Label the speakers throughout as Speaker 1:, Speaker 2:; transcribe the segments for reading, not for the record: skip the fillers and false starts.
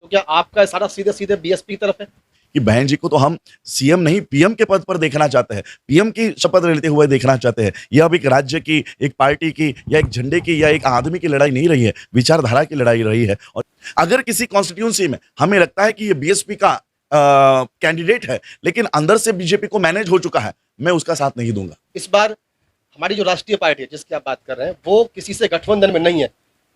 Speaker 1: तो क्या आपका इशारा सीधे-सीधे बीएसपी की तरफ है?
Speaker 2: कि बहन जी को तो हम सीएम नहीं पीएम के पद पर देखना चाहते हैं। पीएम की शपथ लेते हुए देखना चाहते हैं। यह अब एक राज्य की, एक पार्टी की या एक झंडे की या एक आदमी की लड़ाई नहीं रही है, विचारधारा की लड़ाई रही है। और अगर किसी कॉन्स्टिट्यूएंसी में हमें लगता है कि ये बीएसपी का कैंडिडेट है, लेकिन अंदर से बीजेपी को मैनेज हो चुका है, मैं उसका साथ नहीं दूँगा।
Speaker 1: इस बार हमारी जो राष्ट्रीय पार्टी है, जिसकी आप बात कर रहे हैं, वो किसी से गठबंधन में नहीं है।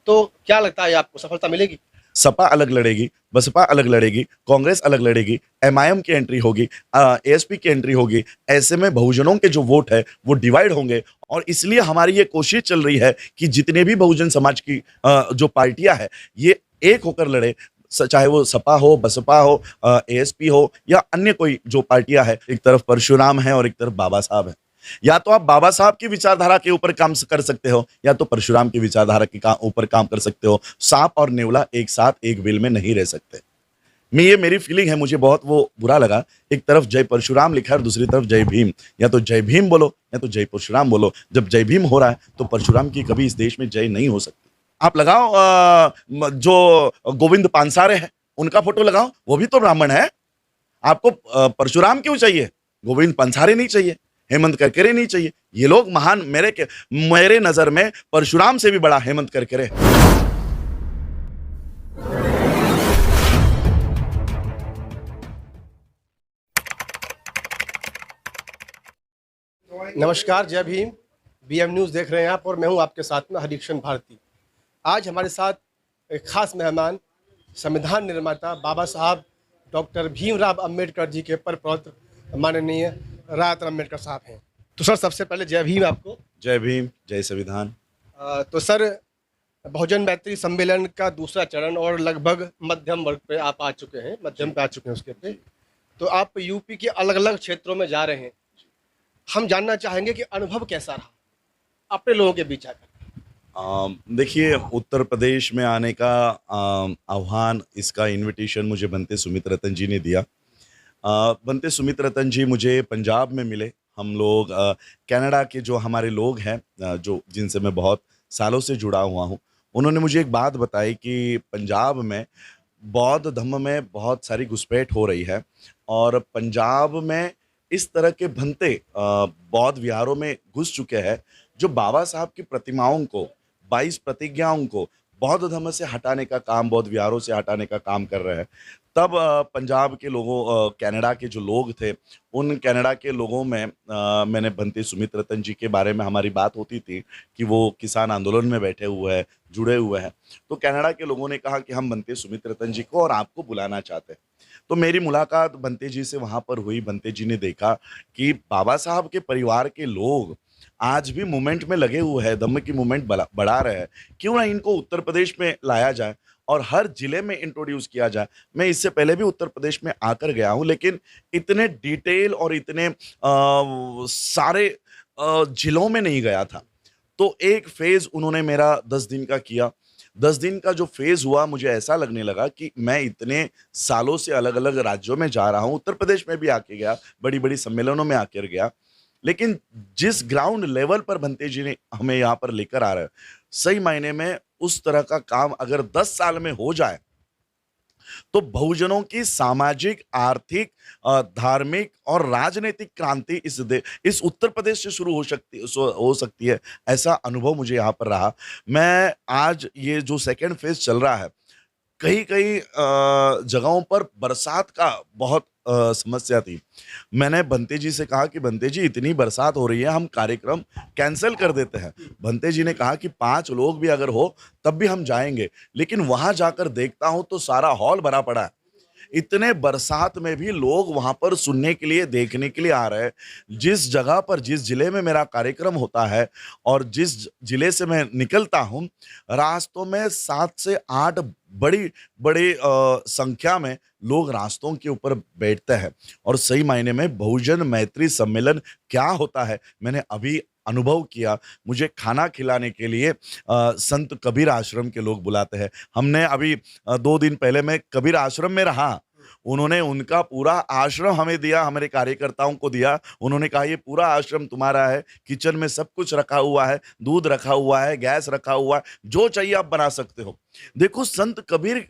Speaker 1: तो क्या लगता है आपको सफलता मिलेगी?
Speaker 2: सपा अलग लड़ेगी, बसपा अलग लड़ेगी, कांग्रेस अलग लड़ेगी, एमआईएम की एंट्री होगी, एएसपी की एंट्री होगी। ऐसे में बहुजनों के जो वोट है वो डिवाइड होंगे और इसलिए हमारी ये कोशिश चल रही है कि जितने भी बहुजन समाज की जो पार्टियां हैं ये एक होकर लड़े। चाहे वो सपा हो, बसपा हो, एएसपी हो या अन्य कोई जो पार्टियां हैं। एक तरफ परशुराम है और एक तरफ बाबा साहब है। या तो आप बाबा साहब की विचारधारा के ऊपर काम कर सकते हो या तो परशुराम की विचारधारा के ऊपर काम कर सकते हो। सांप और नेवला एक साथ एक बिल में नहीं रह सकते। ये मेरी फीलिंग है, मुझे बहुत वो बुरा लगा। एक तरफ जय परशुराम लिखा है और दूसरी तरफ जय भीम। या तो जय भीम बोलो या तो जय परशुराम बोलो। जब जय भीम हो रहा है तो परशुराम की कभी इस देश में जय नहीं हो सकती। आप लगाओ जो गोविंद पानसारे है उनका फोटो लगाओ, वो भी तो ब्राह्मण है। आपको परशुराम क्यों चाहिए? गोविंद पानसारे नहीं चाहिए, हेमंत करकरे नहीं चाहिए। ये लोग महान, मेरे नजर में परशुराम से भी बड़ा हेमंत करकरे है।
Speaker 1: नमस्कार, जय भीम। बीएम न्यूज़ देख रहे हैं आप और मैं हूं आपके साथ में हरिकृष्ण भारती। आज हमारे साथ एक खास मेहमान, संविधान निर्माता बाबा साहब डॉक्टर भीमराव अंबेडकर जी के परपौत्र माननीय रायत अम्बेडकर साहब हैं। तो सर, सबसे पहले जय भीम आपको।
Speaker 2: जय भीम, जय संविधान।
Speaker 1: तो सर, बहुजन मैत्री सम्मेलन का दूसरा चरण और लगभग मध्यम वर्ग पे आप आ चुके हैं, मध्यम पे आ चुके हैं उसके पे। तो आप यूपी के अलग अलग क्षेत्रों में जा रहे हैं। हम जानना चाहेंगे कि अनुभव कैसा रहा अपने लोगों के बीच आकर?
Speaker 2: देखिए, उत्तर प्रदेश में आने का आह्वान, इसका इनविटेशन मुझे बनते सुमित रतन जी ने दिया। बनते सुमित रतन जी मुझे पंजाब में मिले। हम लोग कनाडा के जो हमारे लोग हैं, जो जिनसे मैं बहुत सालों से जुड़ा हुआ हूँ, उन्होंने मुझे एक बात बताई कि पंजाब में बौद्ध धर्म में बहुत सारी घुसपैठ हो रही है और पंजाब में इस तरह के भंते बौद्ध विहारों में घुस चुके हैं जो बाबा साहब की प्रतिमाओं को, 22 प्रतिज्ञाओं को बौद्ध धर्म से हटाने का काम, बौद्ध विहारों से हटाने का काम कर रहे हैं। तब पंजाब के लोगों, कनाडा के जो लोग थे, उन कनाडा के लोगों में मैंने बनते सुमित रतन जी के बारे में हमारी बात होती थी कि वो किसान आंदोलन में बैठे हुए हैं, जुड़े हुए हैं। तो कनाडा के लोगों ने कहा कि हम बनते सुमित रतन जी को और आपको बुलाना चाहते हैं। तो मेरी मुलाकात बनते जी से वहाँ पर हुई। बनते जी ने देखा कि बाबा साहब के परिवार के लोग आज भी मूवमेंट में लगे हुए हैं, धम्म की मूवमेंट बढ़ा रहे हैं। क्यों ना इनको उत्तर प्रदेश में लाया जाए और हर जिले में इंट्रोड्यूस किया जाए। मैं इससे पहले भी उत्तर प्रदेश में आकर गया हूँ, लेकिन इतने डिटेल और इतने सारे जिलों में नहीं गया था। तो एक फेज उन्होंने मेरा 10 दिन का किया। 10 दिन का जो फेज हुआ, मुझे ऐसा लगने लगा कि मैं इतने सालों से अलग अलग राज्यों में जा रहा हूँ। उत्तर प्रदेश में भी आके गया, बड़ी बड़ी सम्मेलनों में आकर गया, लेकिन जिस ग्राउंड लेवल पर बनते जी ने हमें यहाँ पर लेकर आ रहे हैं, सही मायने में उस तरह का काम अगर 10 साल में हो जाए तो बहुजनों की सामाजिक, आर्थिक, धार्मिक और राजनीतिक क्रांति इस उत्तर प्रदेश से शुरू हो सकती है। ऐसा अनुभव मुझे यहाँ पर रहा। मैं आज ये जो सेकंड फेज चल रहा है, कई-कई जगहों पर बरसात का बहुत समस्या थी। मैंने बंते जी से कहा कि बंते जी, इतनी बरसात हो रही है, हम कार्यक्रम कैंसल कर देते हैं। बंते जी ने कहा कि 5 लोग भी अगर हो तब भी हम जाएँगे। लेकिन वहाँ जाकर देखता हूँ तो सारा हॉल भरा पड़ा है। इतने बरसात में भी लोग वहाँ पर सुनने के लिए, देखने के लिए आ रहे हैं। जिस जगह पर, जिस जिले में मेरा कार्यक्रम होता है और जिस जिले से मैं निकलता हूँ, रास्तों में 7 से 8 बड़ी संख्या में लोग रास्तों के ऊपर बैठते हैं और सही मायने में बहुजन मैत्री सम्मेलन क्या होता है, मैंने अभी अनुभव किया। मुझे खाना खिलाने के लिए संत कबीर आश्रम के लोग बुलाते हैं। हमने अभी 2 दिन पहले मैं कबीर आश्रम में रहा। उन्होंने उनका पूरा आश्रम हमें दिया, हमारे कार्यकर्ताओं को दिया। उन्होंने कहा ये पूरा आश्रम तुम्हारा है, किचन में सब कुछ रखा हुआ है, दूध रखा हुआ है, गैस रखा हुआ है, जो चाहिए आप बना सकते हो। देखो, संत कबीर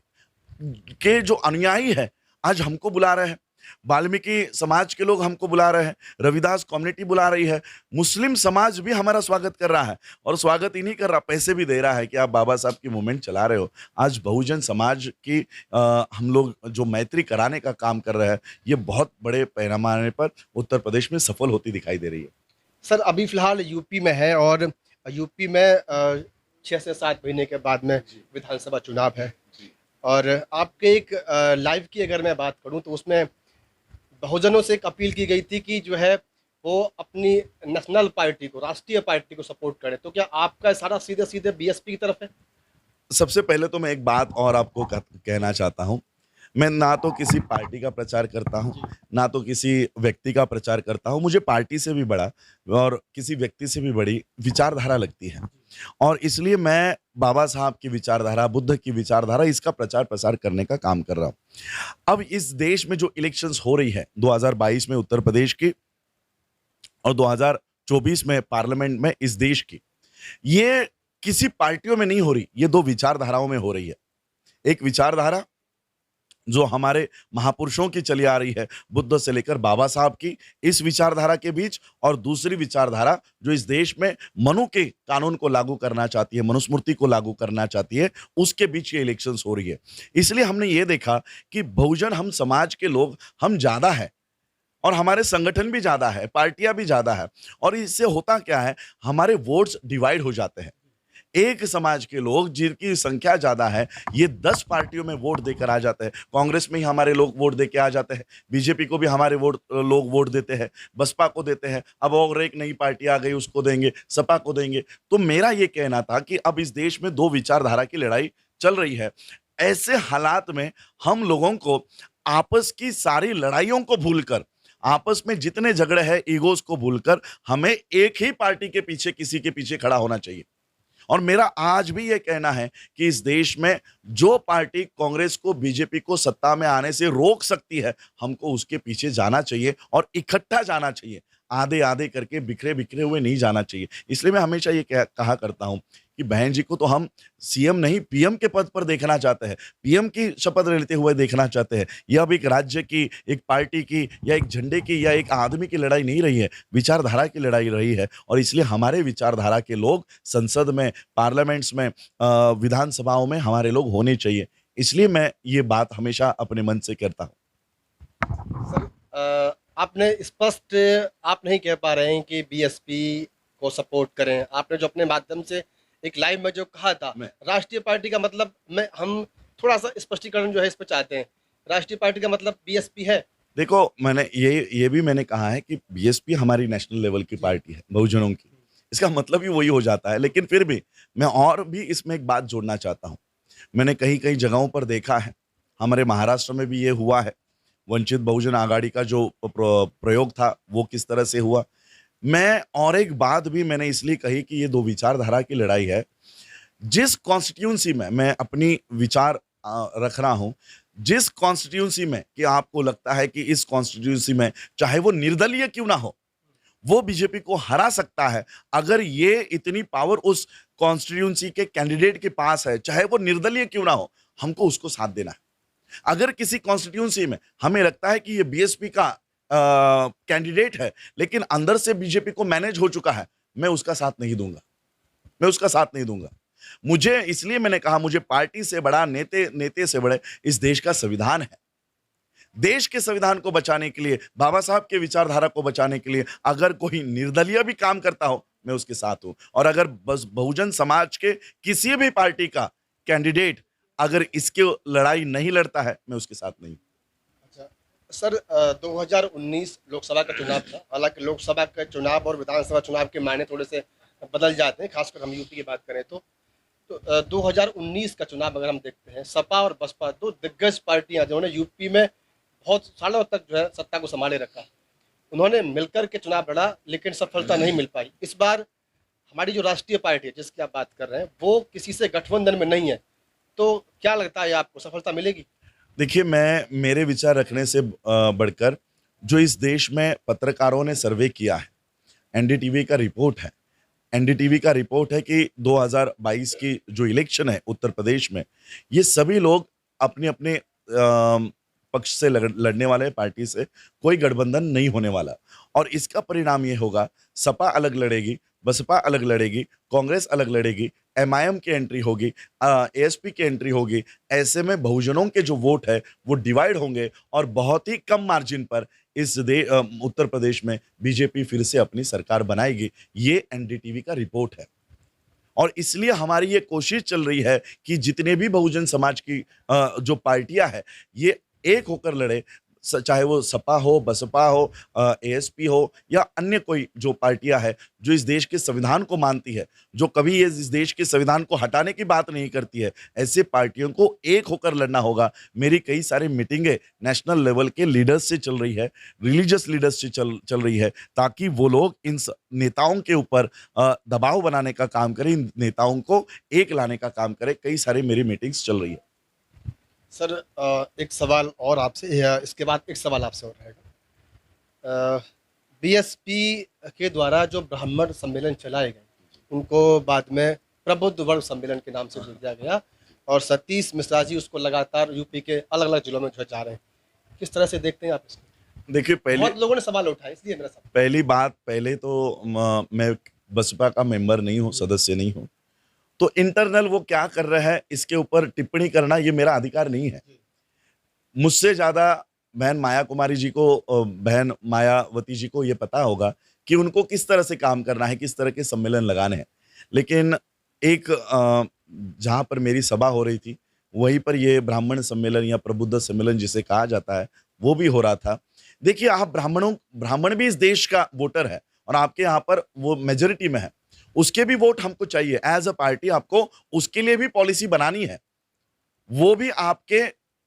Speaker 2: के जो अनुयायी है आज हमको बुला रहे हैं, वाल्मीकि समाज के लोग हमको बुला रहे हैं, रविदास कम्युनिटी बुला रही है, मुस्लिम समाज भी हमारा स्वागत कर रहा है। और स्वागत ही नहीं कर रहा, पैसे भी दे रहा है कि आप बाबा साहब की मूवमेंट चला रहे हो। आज बहुजन समाज की हम लोग जो मैत्री कराने का काम कर रहे हैं, ये बहुत बड़े पैमाने पर उत्तर प्रदेश में सफल होती दिखाई दे रही है।
Speaker 1: सर अभी फिलहाल यूपी में है और यूपी में 6 से 7 महीने के बाद में विधानसभा चुनाव है। और आपके एक लाइव की अगर मैं बात करूं तो उसमें बहुजनों से एक अपील की गई थी कि जो है वो अपनी नेशनल पार्टी को, राष्ट्रीय पार्टी को सपोर्ट करें। तो क्या आपका इशारा सीधे सीधे बीएसपी की तरफ है?
Speaker 2: सबसे पहले तो मैं एक बात और आपको कहना चाहता हूं, मैं ना तो किसी पार्टी का प्रचार करता हूं, ना तो किसी व्यक्ति का प्रचार करता हूं। मुझे पार्टी से भी बड़ा और किसी व्यक्ति से भी बड़ी विचारधारा लगती है, और इसलिए मैं बाबा साहब की विचारधारा, बुद्ध की विचारधारा, इसका प्रचार प्रसार करने का काम कर रहा हूं। अब इस देश में जो इलेक्शंस हो रही है 2022 में उत्तर प्रदेश की और 2024 में पार्लियामेंट में इस देश की, ये किसी पार्टियों में नहीं हो रही, ये दो विचारधाराओं में हो रही है। एक विचारधारा जो हमारे महापुरुषों की चली आ रही है, बुद्ध से लेकर बाबा साहब की, इस विचारधारा के बीच, और दूसरी विचारधारा जो इस देश में मनु के कानून को लागू करना चाहती है, मनुस्मृति को लागू करना चाहती है, उसके बीच ये इलेक्शंस हो रही है। इसलिए हमने ये देखा कि बहुजन हम समाज के लोग हम ज्यादा है, और हमारे संगठन भी ज्यादा है, पार्टियां भी ज्यादा है, और इससे होता क्या है, हमारे वोट्स डिवाइड हो जाते हैं। एक समाज के लोग जिनकी संख्या ज्यादा है, ये 10 पार्टियों में वोट देकर आ जाते हैं। कांग्रेस में ही हमारे लोग वोट देके आ जाते हैं, बीजेपी को भी हमारे लोग वोट देते हैं, बसपा को देते हैं, अब और एक नई पार्टी आ गई उसको देंगे, सपा को देंगे। तो मेरा ये कहना था कि अब इस देश में दो विचारधारा की लड़ाई चल रही है। ऐसे हालात में हम लोगों को आपस की सारी लड़ाइयों को भूलकर, आपस में जितने झगड़े हैं ईगोस को भूलकर, हमें एक ही पार्टी के पीछे, किसी के पीछे खड़ा होना चाहिए। और मेरा आज भी यह कहना है कि इस देश में जो पार्टी कांग्रेस को, बीजेपी को सत्ता में आने से रोक सकती है, हमको उसके पीछे जाना चाहिए और इकट्ठा जाना चाहिए। आधे आधे करके, बिखरे बिखरे हुए नहीं जाना चाहिए। इसलिए मैं हमेशा ये कहा करता हूं कि बहन जी को तो हम सीएम नहीं, पीएम के पद पर देखना चाहते हैं, पीएम की शपथ लेते हुए देखना चाहते हैं। यह अब एक राज्य की, एक पार्टी की, या एक झंडे की, या एक आदमी की लड़ाई नहीं रही है, विचारधारा की लड़ाई रही है। और इसलिए हमारे विचारधारा के लोग संसद में, पार्लियामेंट्स में, विधानसभाओं में हमारे लोग होने चाहिए। इसलिए मैं ये बात हमेशा अपने मन से करता हूँ।
Speaker 1: सर आपने स्पष्ट आप नहीं कह पा रहे हैं कि बीएसपी को सपोर्ट करें। आपने जो अपने माध्यम से एक लाइव में जो कहा था, राष्ट्रीय पार्टी का मतलब, मैं हम थोड़ा सा स्पष्टीकरण जो है इस पर चाहते हैं। राष्ट्रीय पार्टी का मतलब बीएसपी है?
Speaker 2: देखो, मैंने ये भी मैंने कहा है कि बीएसपी हमारी नेशनल लेवल की पार्टी है, बहुजनों की। इसका मतलब ही वही हो जाता है। लेकिन फिर भी मैं और भी इसमें एक बात जोड़ना चाहता हूँ। मैंने कई कई जगहों पर देखा है, हमारे महाराष्ट्र में भी ये हुआ है, वंचित बहुजन आघाड़ी का जो प्रयोग था वो किस तरह से हुआ। मैं और एक बात भी मैंने इसलिए कही कि ये दो विचारधारा की लड़ाई है। जिस कॉन्स्टिट्यूंसी में मैं अपनी विचार रख रहा हूं, जिस कॉन्स्टिट्यूंसी में कि आपको लगता है कि इस कॉन्स्टिट्यूंसी में चाहे वो निर्दलीय क्यों ना हो, वो बीजेपी को हरा सकता है। अगर ये इतनी पावर उस कॉन्स्टिट्यूंसी के कैंडिडेट के पास है, चाहे वो निर्दलीय क्यों ना हो, हमको उसको साथ देना है। अगर किसी कॉन्स्टिट्यूंसी में हमें लगता है कि ये बीएसपी का कैंडिडेट है, लेकिन अंदर से बीजेपी को मैनेज हो चुका है, मैं उसका साथ नहीं दूंगा, मैं उसका साथ नहीं दूंगा। मुझे, इसलिए मैंने कहा, मुझे पार्टी से बड़ा, नेते से बड़े इस देश का संविधान है। देश के संविधान को बचाने के लिए, बाबा साहब के विचारधारा को बचाने के लिए अगर कोई निर्दलीय भी काम करता हो, मैं उसके साथ हूं। और अगर बस बहुजन समाज के किसी भी पार्टी का कैंडिडेट अगर इसकी लड़ाई नहीं लड़ता है, मैं उसके साथ नहीं।
Speaker 1: अच्छा सर, 2019 लोकसभा का चुनाव था। हालांकि लोकसभा का चुनाव और विधानसभा चुनाव के मायने थोड़े से बदल जाते हैं, खासकर हम यूपी की बात करें तो 2019 का चुनाव अगर हम देखते हैं, सपा और बसपा दो दिग्गज पार्टियां जिन्होंने यूपी में बहुत सालों तक जो है सत्ता को संभाले रखा, उन्होंने मिलकर के चुनाव लड़ा, लेकिन सफलता नहीं मिल पाई। इस बार हमारी जो राष्ट्रीय पार्टी है जिसकी आप बात कर रहे हैं, वो किसी से गठबंधन में नहीं है, तो क्या लगता है आपको सफलता मिलेगी?
Speaker 2: देखिए, मैं मेरे विचार रखने से बढ़कर जो इस देश में पत्रकारों ने सर्वे किया है, एनडीटीवी का रिपोर्ट है, एनडीटीवी का रिपोर्ट है कि 2022 की जो इलेक्शन है उत्तर प्रदेश में, ये सभी लोग अपने अपने पक्ष से लड़ने वाले पार्टी से कोई गठबंधन नहीं होने वाला। और इसका परिणाम ये होगा, सपा अलग लड़ेगी, बसपा अलग लड़ेगी, कांग्रेस अलग लड़ेगी, एमआईएम की एंट्री होगी, एएसपी की एंट्री होगी। ऐसे में बहुजनों के जो वोट है वो डिवाइड होंगे और बहुत ही कम मार्जिन पर उत्तर प्रदेश में बीजेपी फिर से अपनी सरकार बनाएगी। ये एनडीटीवी का रिपोर्ट है। और इसलिए हमारी ये कोशिश चल रही है कि जितने भी बहुजन समाज की जो पार्टियां हैं ये एक होकर लड़े, चाहे वो सपा हो, बसपा हो, एएसपी हो या अन्य कोई जो पार्टियां हैं जो इस देश के संविधान को मानती है, जो कभी ये इस देश के संविधान को हटाने की बात नहीं करती है, ऐसे पार्टियों को एक होकर लड़ना होगा। मेरी कई सारी मीटिंगें नेशनल लेवल के लीडर्स से चल रही है, रिलीजियस लीडर्स से चल रही है, ताकि वो लोग इन नेताओं के ऊपर दबाव बनाने का काम करें, इन नेताओं को एक लाने का काम करें। कई सारी मेरी मीटिंग्स चल रही है।
Speaker 1: सर एक सवाल और आपसे, इसके बाद एक सवाल आपसे और रहेगा। बीएसपी के द्वारा जो ब्राह्मण सम्मेलन चलाए गए उनको बाद में प्रबुद्ध वर्ग सम्मेलन के नाम से जोड़ दिया गया और सतीश मिश्रा जी उसको लगातार यूपी के अलग अलग जिलों में जो जा रहे हैं, किस तरह से देखते हैं आप इसको?
Speaker 2: देखिए,
Speaker 1: बहुत लोगों ने सवाल उठाए, इसलिए मेरा सवाल।
Speaker 2: पहले तो मैं बसपा का मेंबर नहीं हूँ, सदस्य नहीं हूँ, तो इंटरनल वो क्या कर रहा है इसके ऊपर टिप्पणी करना ये मेरा अधिकार नहीं है। मुझसे ज्यादा बहन माया कुमारी जी को, बहन मायावती जी को ये पता होगा कि उनको किस तरह से काम करना है, किस तरह के सम्मेलन लगाने हैं। लेकिन एक जहां पर मेरी सभा हो रही थी वहीं पर ये ब्राह्मण सम्मेलन या प्रबुद्ध सम्मेलन जिसे कहा जाता है वो भी हो रहा था। देखिए, आप ब्राह्मण भी इस देश का वोटर है और आपके यहाँ पर वो मेजोरिटी में है, उसके भी वोट हमको चाहिए। एज अ पार्टी आपको उसके लिए भी पॉलिसी बनानी है, वो भी आपके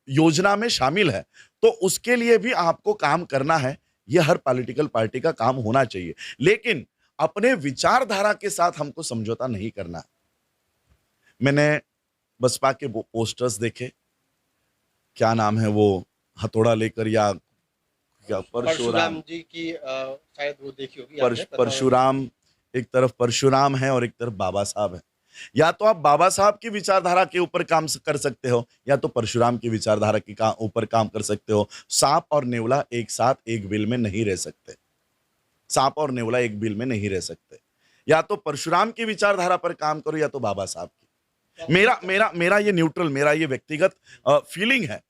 Speaker 2: योजना में शामिल है, तो उसके लिए भी आपको काम करना है। ये हर पॉलिटिकल पार्टी का काम होना चाहिए, लेकिन अपने विचारधारा के साथ हमको समझौता नहीं करना। मैंने बसपा के वो पोस्टर्स देखे, क्या नाम है वो, हथौड़ा लेकर या क्या,
Speaker 1: परशुराम जी की शायद वो देखी होगी आपने,
Speaker 2: परशुराम, एक तरफ परशुराम है और एक तरफ बाबा साहब है। या तो आप बाबा साहब की विचारधारा के ऊपर काम कर सकते हो या तो परशुराम की विचारधारा के ऊपर काम कर सकते हो। सांप और नेवला एक साथ एक बिल में नहीं रह सकते। सांप और नेवला एक बिल में नहीं रह सकते। या तो परशुराम की विचारधारा पर काम करो या तो बाबा साहब की। मेरा ये न्यूट्रल, मेरा ये व्यक्तिगत फीलिंग है।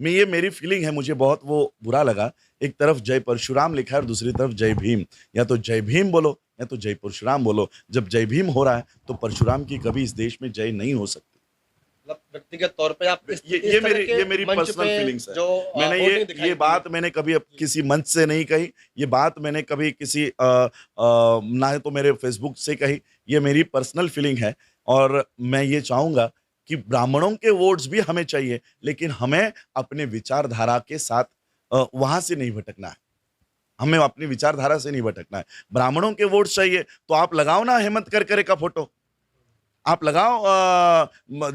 Speaker 2: मेरी फीलिंग है। मुझे बहुत वो बुरा लगा, एक तरफ जय परशुराम लिखा है और दूसरी तरफ जय भीम। या तो जय भीम बोलो या तो जय परशुराम बोलो। जब जय भीम हो रहा है तो परशुराम की कभी इस देश में जय नहीं हो सकती।
Speaker 1: मतलब व्यक्तिगत तौर पे आप
Speaker 2: ये मेरी पर्सनल फीलिंग्स है। मैंने ये बात मैंने कभी किसी मंच से नहीं कही, ये बात मैंने कभी किसी ना तो मेरे फेसबुक से कही। ये मेरी पर्सनल फीलिंग है और मैं ये चाहूंगा कि ब्राह्मणों के वोट्स भी हमें चाहिए, लेकिन हमें अपने विचारधारा के साथ वहां से नहीं भटकना है। हमें अपनी विचारधारा से नहीं भटकना है। ब्राह्मणों के वोट चाहिए तो आप लगाओ ना हेमंत करकरे का फोटो, आप लगाओ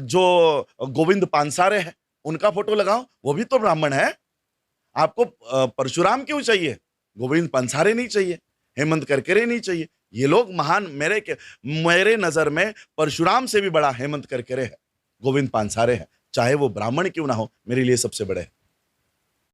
Speaker 2: जो गोविंद पानसारे है उनका फोटो लगाओ, वो भी तो ब्राह्मण है। आपको परशुराम क्यों चाहिए? गोविंद पानसारे नहीं चाहिए, हेमंत करकरे नहीं चाहिए। ये लोग महान, मेरे नजर में परशुराम से भी बड़ा हेमंत करकरे है, गोविंद पानसारे है। चाहे वो ब्राह्मण क्यों ना हो, मेरे लिए सबसे बड़े है।